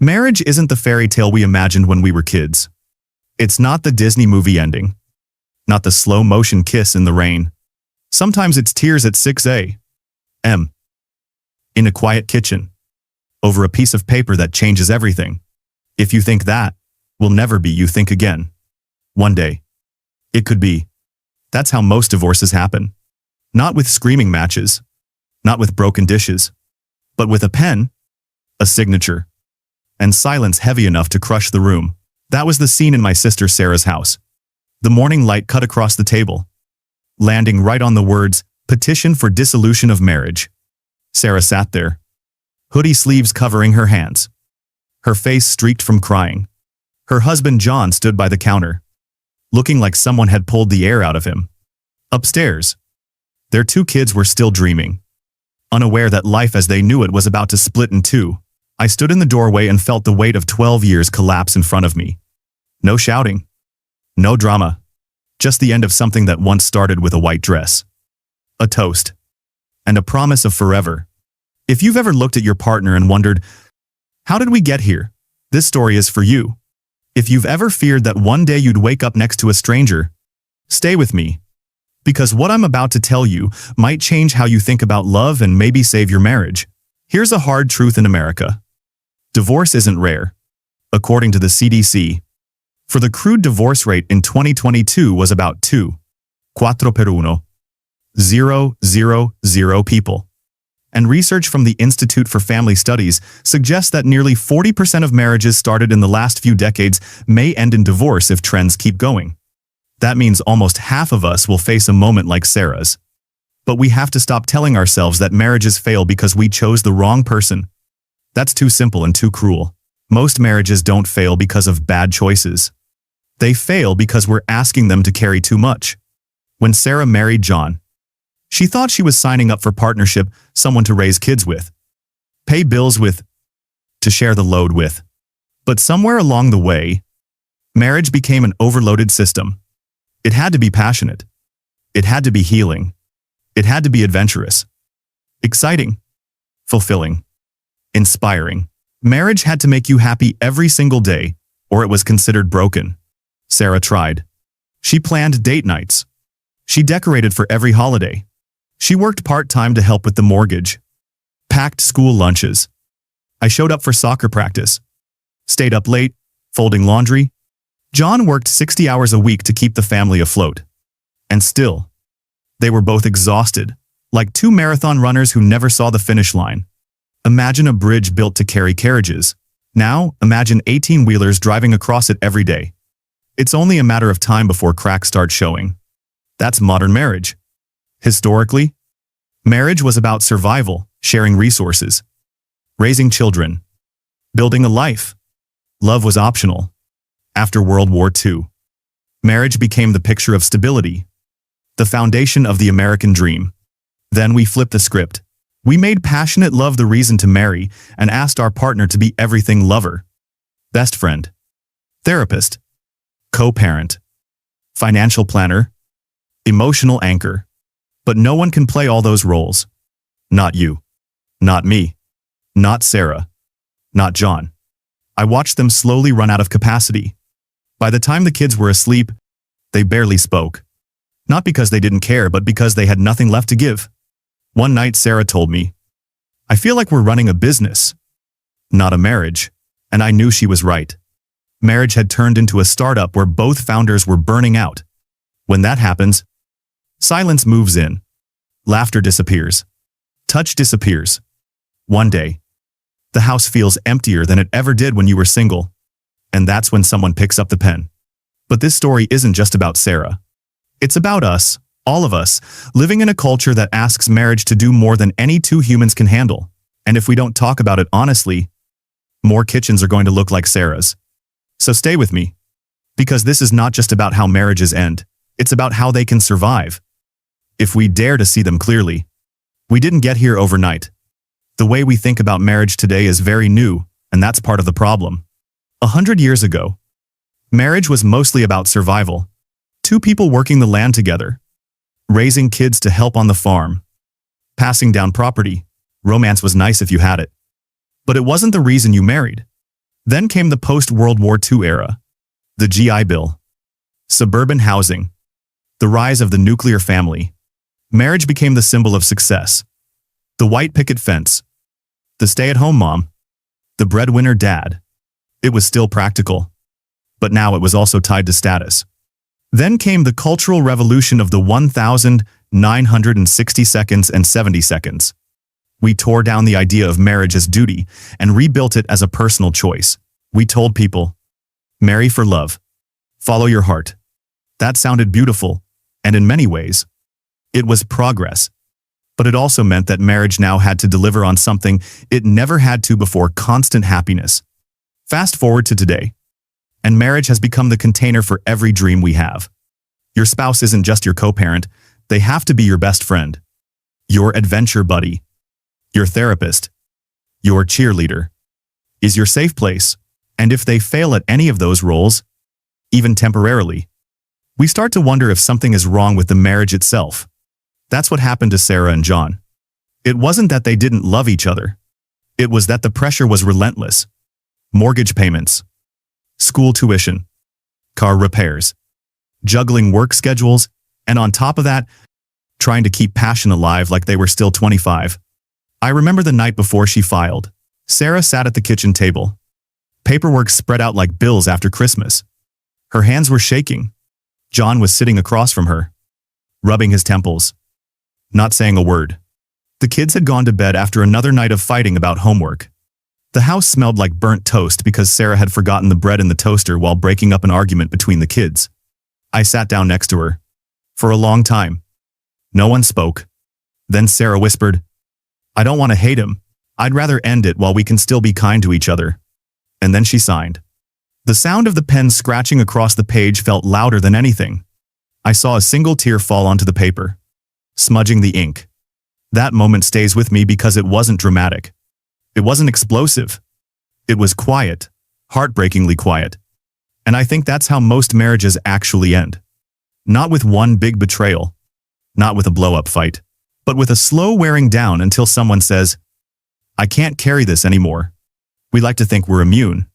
Marriage isn't the fairy tale we imagined when we were kids. It's not the Disney movie ending. Not the slow-motion kiss in the rain. Sometimes it's tears at 6 a.m. in a quiet kitchen, over a piece of paper that changes everything. If you think that will never be, you think again. One day. It could be. That's how most divorces happen. Not with screaming matches. Not with broken dishes. But with a pen, a signature, and silence heavy enough to crush the room. That was the scene in my sister Sarah's house. The morning light cut across the table, landing right on the words, "Petition for dissolution of marriage." Sarah sat there, hoodie sleeves covering her hands, her face streaked from crying. Her husband John stood by the counter, looking like someone had pulled the air out of him. Upstairs, their 2 kids were still dreaming, unaware that life as they knew it was about to split in two. I stood in the doorway and felt the weight of 12 years collapse in front of me. No shouting. No drama. Just the end of something that once started with a white dress, a toast, and a promise of forever. If you've ever looked at your partner and wondered, how did we get here? This story is for you. If you've ever feared that one day you'd wake up next to a stranger, stay with me. Because what I'm about to tell you might change how you think about love and maybe save your marriage. Here's a hard truth in America. Divorce isn't rare. According to the CDC, for the crude divorce rate in 2022 was about 4 per 1,000 people. And research from the Institute for Family Studies suggests that nearly 40% of marriages started in the last few decades may end in divorce if trends keep going. That means almost half of us will face a moment like Sarah's. But we have to stop telling ourselves that marriages fail because we chose the wrong person. That's too simple and too cruel. Most marriages don't fail because of bad choices. They fail because we're asking them to carry too much. When Sarah married John, she thought she was signing up for partnership, someone to raise kids with, pay bills with, to share the load with. But somewhere along the way, marriage became an overloaded system. It had to be passionate. It had to be healing. It had to be adventurous, exciting, fulfilling, inspiring. Marriage had to make you happy every single day, or it was considered broken. Sarah tried. She planned date nights. She decorated for every holiday. She worked part-time to help with the mortgage, packed school lunches. I showed up for soccer practice, stayed up late, folding laundry. John worked 60 hours a week to keep the family afloat. And still, they were both exhausted, like 2 marathon runners who never saw the finish line. Imagine a bridge built to carry carriages. Now, imagine 18-wheelers driving across it every day. It's only a matter of time before cracks start showing. That's modern marriage. Historically, marriage was about survival, sharing resources, raising children, building a life. Love was optional. After World War II, marriage became the picture of stability, the foundation of the American dream. Then we flipped the script. We made passionate love the reason to marry and asked our partner to be everything: lover, best friend, therapist, co-parent, financial planner, emotional anchor. But no one can play all those roles. Not you. Not me. Not Sarah. Not John. I watched them slowly run out of capacity. By the time the kids were asleep, they barely spoke. Not because they didn't care, but because they had nothing left to give. One night Sarah told me, "I feel like we're running a business, not a marriage." And I knew she was right. Marriage had turned into a startup where both founders were burning out. When that happens, silence moves in. Laughter disappears. Touch disappears. One day, the house feels emptier than it ever did when you were single. And that's when someone picks up the pen. But this story isn't just about Sarah. It's about us, all of us, living in a culture that asks marriage to do more than any 2 humans can handle. And if we don't talk about it honestly, more kitchens are going to look like Sarah's. So stay with me. Because this is not just about how marriages end. It's about how they can survive. If we dare to see them clearly. We didn't get here overnight. The way we think about marriage today is very new, and that's part of the problem. 100 years ago, marriage was mostly about survival. 2 people working the land together, raising kids to help on the farm, passing down property. Romance was nice if you had it. But it wasn't the reason you married. Then came the post-World War II era. The GI Bill. Suburban housing. The rise of the nuclear family. Marriage became the symbol of success. The white picket fence. The stay-at-home mom. The breadwinner dad. It was still practical. But now it was also tied to status. Then came the cultural revolution of the 1960 seconds and 70 seconds. We tore down the idea of marriage as duty and rebuilt it as a personal choice. We told people, marry for love. Follow your heart. That sounded beautiful, and in many ways, it was progress. But it also meant that marriage now had to deliver on something it never had to before: constant happiness. Fast forward to today, and marriage has become the container for every dream we have. Your spouse isn't just your co-parent, they have to be your best friend, your adventure buddy, your therapist, your cheerleader, is your safe place. And if they fail at any of those roles, even temporarily, we start to wonder if something is wrong with the marriage itself. That's what happened to Sarah and John. It wasn't that they didn't love each other. It was that the pressure was relentless. Mortgage payments, school tuition, car repairs, juggling work schedules, and on top of that, trying to keep passion alive like they were still 25. I remember the night before she filed. Sarah sat at the kitchen table. Paperwork spread out like bills after Christmas. Her hands were shaking. John was sitting across from her, rubbing his temples, not saying a word. The kids had gone to bed after another night of fighting about homework. The house smelled like burnt toast because Sarah had forgotten the bread in the toaster while breaking up an argument between the kids. I sat down next to her. For a long time, no one spoke. Then Sarah whispered, "I don't want to hate him. I'd rather end it while we can still be kind to each other." And then she signed. The sound of the pen scratching across the page felt louder than anything. I saw a single tear fall onto the paper, smudging the ink. That moment stays with me because it wasn't dramatic. It wasn't explosive. It was quiet, heartbreakingly quiet. And I think that's how most marriages actually end. Not with one big betrayal, not with a blow-up fight, but with a slow wearing down until someone says, "I can't carry this anymore." We like to think we're immune.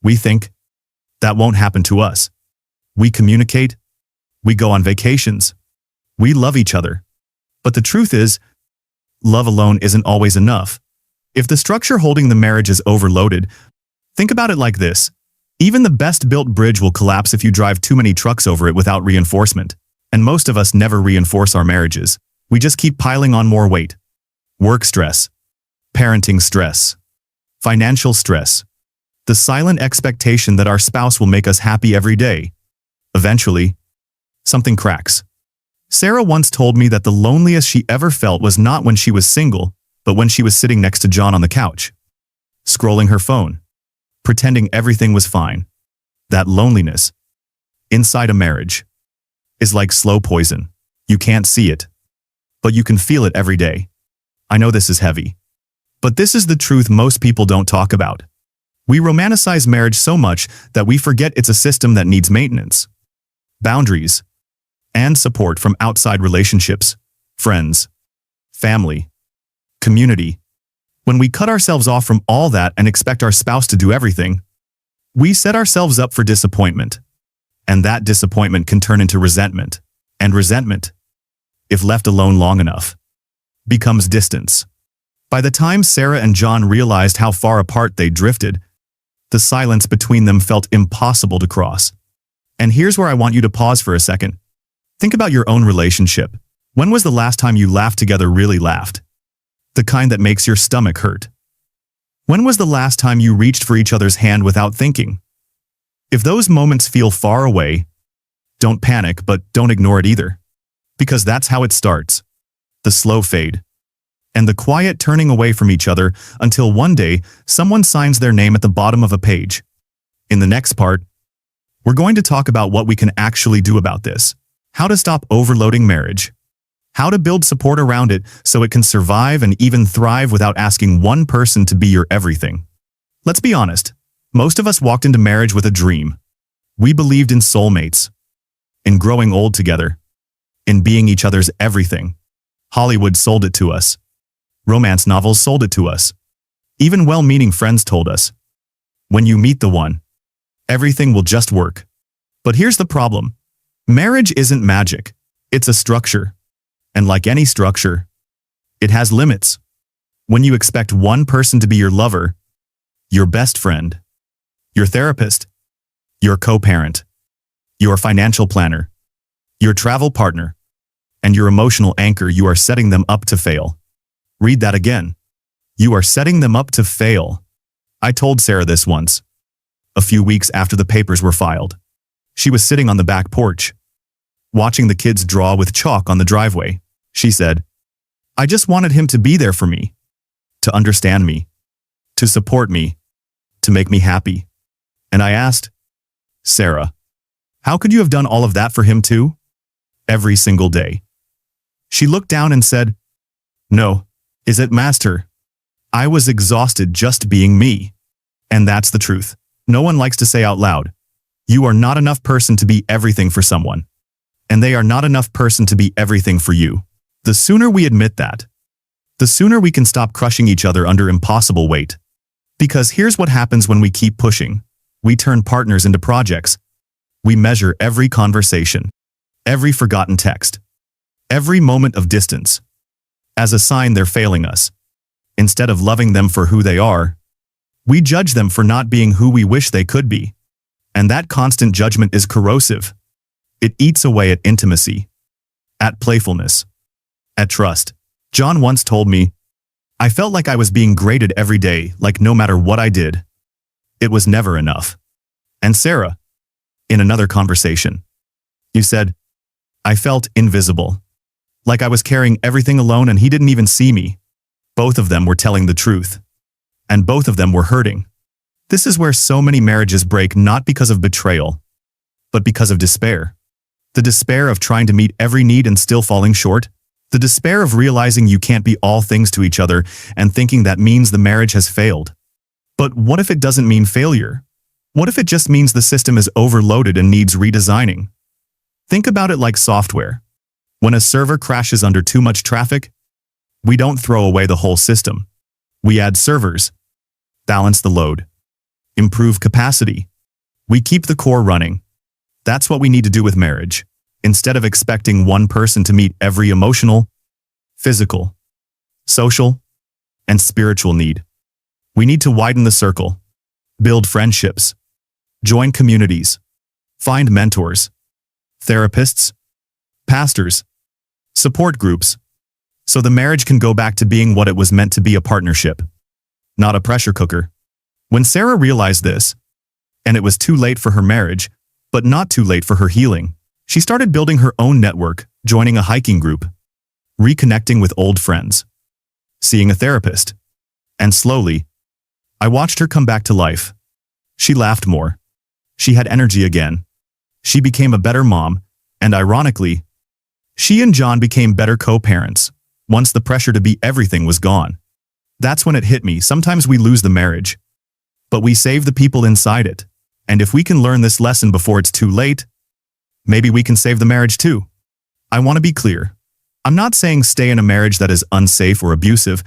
We think that won't happen to us. We communicate. We go on vacations. We love each other. But the truth is, love alone isn't always enough. If the structure holding the marriage is overloaded, think about it like this. Even the best-built bridge will collapse if you drive too many trucks over it without reinforcement. And most of us never reinforce our marriages. We just keep piling on more weight. Work stress, parenting stress, financial stress, the silent expectation that our spouse will make us happy every day. Eventually, something cracks. Sarah once told me that the loneliest she ever felt was not when she was single, but when she was sitting next to John on the couch, scrolling her phone, pretending everything was fine. That loneliness, inside a marriage, is like slow poison. You can't see it, but you can feel it every day. I know this is heavy, but this is the truth most people don't talk about. We romanticize marriage so much that we forget it's a system that needs maintenance, boundaries, and support from outside relationships, friends, family, community. When we cut ourselves off from all that and expect our spouse to do everything, we set ourselves up for disappointment. And that disappointment can turn into resentment. And resentment, if left alone long enough, becomes distance. By the time Sarah and John realized how far apart they drifted, the silence between them felt impossible to cross. And here's where I want you to pause for a second. Think about your own relationship. When was the last time you laughed together, really laughed? The kind that makes your stomach hurt. When was the last time you reached for each other's hand without thinking? If those moments feel far away, don't panic, but don't ignore it either. Because that's how it starts. The slow fade. And the quiet turning away from each other until one day someone signs their name at the bottom of a page. In the next part, we're going to talk about what we can actually do about this. How to stop overloading marriage. How to build support around it so it can survive and even thrive without asking one person to be your everything. Let's be honest. Most of us walked into marriage with a dream. We believed in soulmates, in growing old together, in being each other's everything. Hollywood sold it to us. Romance novels sold it to us. Even well-meaning friends told us, When you meet the one, everything will just work. But here's the problem. Marriage isn't magic. It's a structure. And like any structure, it has limits. When you expect one person to be your lover, your best friend, your therapist, your co-parent, your financial planner, your travel partner, and your emotional anchor, you are setting them up to fail. Read that again. You are setting them up to fail. I told Sarah this once. A few weeks after the papers were filed. She was sitting on the back porch, watching the kids draw with chalk on the driveway. She said, "I just wanted him to be there for me, to understand me, to support me, to make me happy." And I asked, "Sarah, how could you have done all of that for him too? Every single day?" She looked down and said, "No, is it, master? I was exhausted just being me." And that's the truth. No one likes to say out loud, you are not enough person to be everything for someone. And they are not enough person to be everything for you. The sooner we admit that, the sooner we can stop crushing each other under impossible weight. Because here's what happens when we keep pushing. We turn partners into projects. We measure every conversation, every forgotten text, every moment of distance, as a sign they're failing us. Instead of loving them for who they are, we judge them for not being who we wish they could be. And that constant judgment is corrosive. It eats away at intimacy, at playfulness, at trust. John once told me, "I felt like I was being graded every day, like no matter what I did, it was never enough." And Sarah, in another conversation, you said, "I felt invisible, like I was carrying everything alone and he didn't even see me." Both of them were telling the truth. And both of them were hurting. This is where so many marriages break, not because of betrayal, but because of despair. The despair of trying to meet every need and still falling short. The despair of realizing you can't be all things to each other and thinking that means the marriage has failed. But what if it doesn't mean failure? What if it just means the system is overloaded and needs redesigning? Think about it like software. When a server crashes under too much traffic, we don't throw away the whole system. We add servers, balance the load, improve capacity. We keep the core running. That's what we need to do with marriage. Instead of expecting one person to meet every emotional, physical, social, and spiritual need, we need to widen the circle, build friendships, join communities, find mentors, therapists, pastors, support groups, so the marriage can go back to being what it was meant to be, a partnership, not a pressure cooker. When Sarah realized this, and it was too late for her marriage, but not too late for her healing, she started building her own network, joining a hiking group, reconnecting with old friends, seeing a therapist. And slowly, I watched her come back to life. She laughed more. She had energy again. She became a better mom, and ironically, she and John became better co-parents. Once the pressure to be everything was gone. That's when it hit me. Sometimes we lose the marriage, but we save the people inside it. And if we can learn this lesson before it's too late, maybe we can save the marriage too. I want to be clear. I'm not saying stay in a marriage that is unsafe or abusive,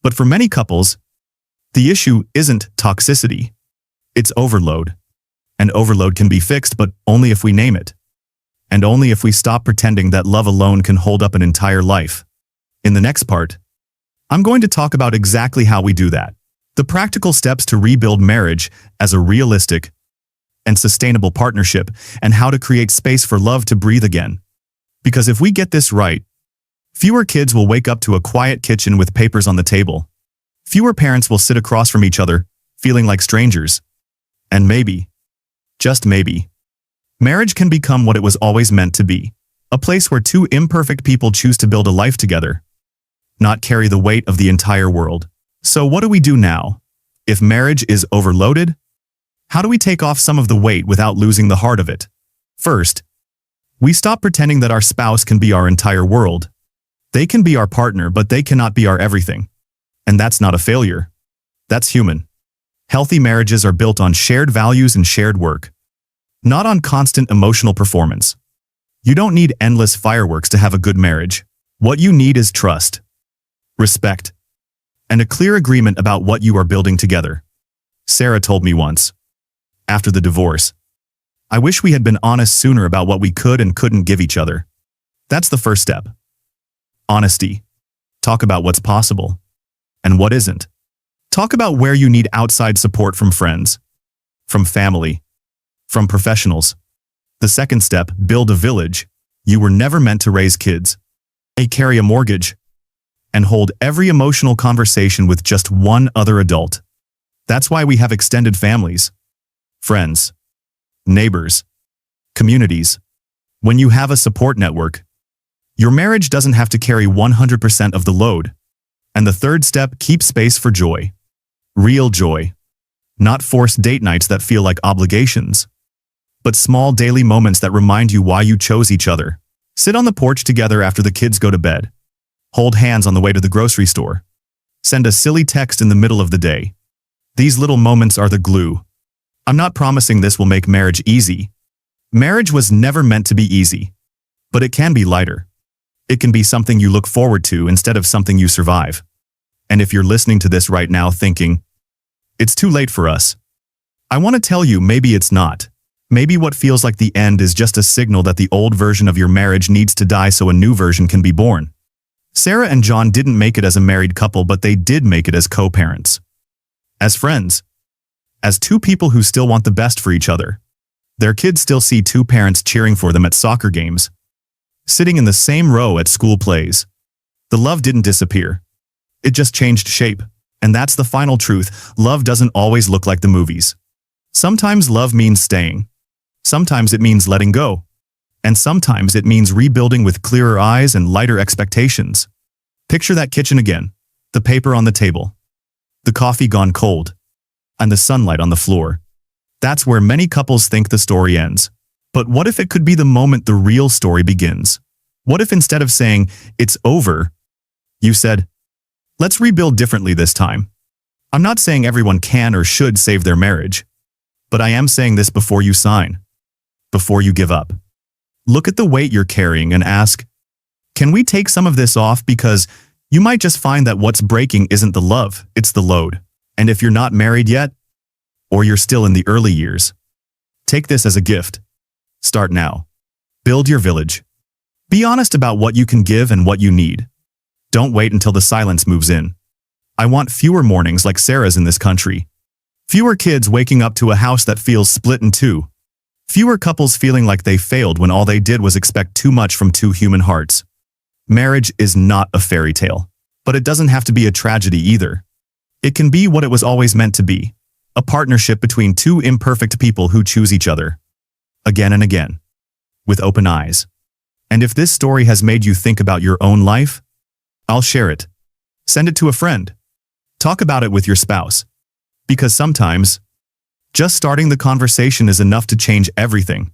but for many couples, the issue isn't toxicity. It's overload. And overload can be fixed, but only if we name it. And only if we stop pretending that love alone can hold up an entire life. In the next part, I'm going to talk about exactly how we do that. The practical steps to rebuild marriage as a realistic and sustainable partnership, and how to create space for love to breathe again. Because if we get this right, fewer kids will wake up to a quiet kitchen with papers on the table. Fewer parents will sit across from each other, feeling like strangers. And maybe, just maybe, marriage can become what it was always meant to be. A place where two imperfect people choose to build a life together, not carry the weight of the entire world. So what do we do now? If marriage is overloaded, how do we take off some of the weight without losing the heart of it? First, we stop pretending that our spouse can be our entire world. They can be our partner, but they cannot be our everything. And that's not a failure. That's human. Healthy marriages are built on shared values and shared work, not on constant emotional performance. You don't need endless fireworks to have a good marriage. What you need is trust, respect, and a clear agreement about what you are building together. Sarah told me once, after the divorce, "I wish we had been honest sooner about what we could and couldn't give each other." That's the first step. Honesty. Talk about what's possible and what isn't. Talk about where you need outside support from friends, from family, from professionals. The second step, build a village. You were never meant to raise kids, carry a mortgage, and hold every emotional conversation with just one other adult. That's why we have extended families, friends, neighbors, communities. When you have a support network, your marriage doesn't have to carry 100% of the load. And the third step, keep space for joy. Real joy. Not forced date nights that feel like obligations, but small daily moments that remind you why you chose each other. Sit on the porch together after the kids go to bed. Hold hands on the way to the grocery store. Send a silly text in the middle of the day. These little moments are the glue. I'm not promising this will make marriage easy. Marriage was never meant to be easy, but it can be lighter. It can be something you look forward to instead of something you survive. And if you're listening to this right now thinking, "It's too late for us," I want to tell you maybe it's not. Maybe what feels like the end is just a signal that the old version of your marriage needs to die so a new version can be born. Sarah and John didn't make it as a married couple, but they did make it as co-parents. As friends. As two people who still want the best for each other. Their kids still see two parents cheering for them at soccer games, sitting in the same row at school plays. The love didn't disappear. It just changed shape. And that's the final truth. Love doesn't always look like the movies. Sometimes love means staying. Sometimes it means letting go. And sometimes it means rebuilding with clearer eyes and lighter expectations. Picture that kitchen again. The paper on the table. The coffee gone cold. And the sunlight on the floor. That's where many couples think the story ends. But what if it could be the moment the real story begins? What if instead of saying, "It's over," you said, "Let's rebuild differently this time"? I'm not saying everyone can or should save their marriage. But I am saying this before you sign. Before you give up. Look at the weight you're carrying and ask, can we take some of this off? Because you might just find that what's breaking isn't the love, it's the load. And if you're not married yet, or you're still in the early years, take this as a gift. Start now. Build your village. Be honest about what you can give and what you need. Don't wait until the silence moves in. I want fewer mornings like Sarah's in this country. Fewer kids waking up to a house that feels split in two. Fewer couples feeling like they failed when all they did was expect too much from two human hearts. Marriage is not a fairy tale, but it doesn't have to be a tragedy either. It can be what it was always meant to be, a partnership between two imperfect people who choose each other, again and again, with open eyes. And if this story has made you think about your own life, I'll share it. Send it to a friend. Talk about it with your spouse. Because sometimes, just starting the conversation is enough to change everything.